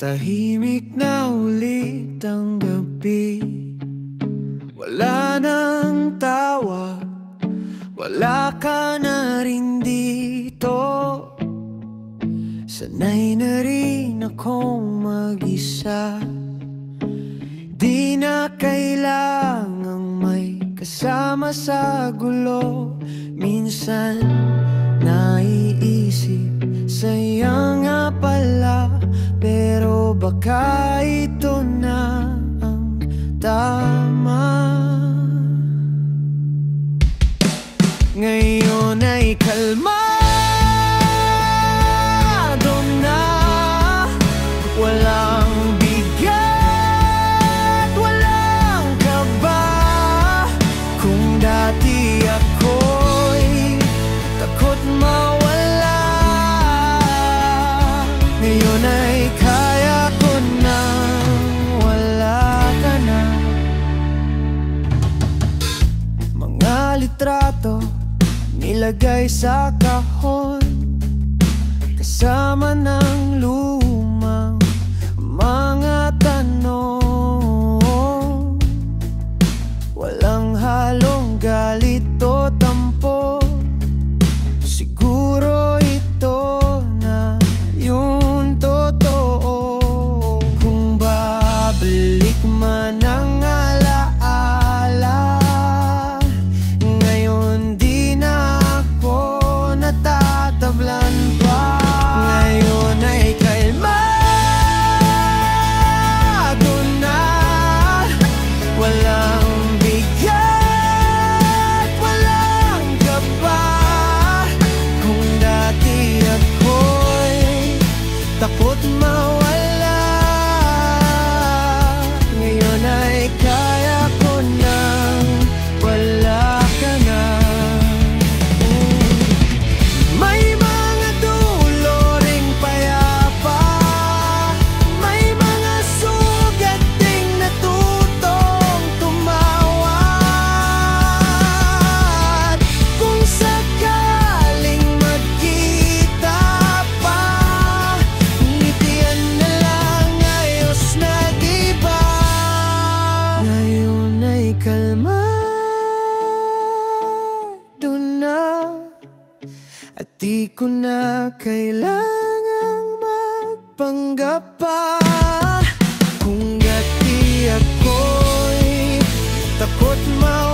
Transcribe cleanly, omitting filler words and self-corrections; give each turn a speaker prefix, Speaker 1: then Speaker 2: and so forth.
Speaker 1: Tahimik na ulit ang gabi. Wala nang tawa, wala ka na rin dito. Sanay na rin akong mag-isa. Di na kailangang may kasama sa gulo. Minsan naiisip, sayang nga pala. Pero baka ito na ang tama. Ngayon ay kalmado na. Walang bigat, walang kaba. Kung dati ako'y takot mawala, ngayon ay kaya ko na wala ka na. Mga litrato nilagay sa kahon, kasama ng lumang mga tanong. Walang halong galit o tampo, siguro ito na yung totoo. Kung babalik man ang alaala, ngayon di na ako natatablan pa. Ngayon ay kalmado na. Walang bigat, walang kaba. Kung dati ako'y takot mawala, ngayon ay kaya ko nang wala ka na. May mga dulo ring payapa, may mga sugat ding natutong tumawad. Kung sakaling magkita pa, ngitian na lang, ayos na diba? Ngayon ay kalmado na, at di ko na kailangang magpanggap pa. Kung dati ako'y takot mawala,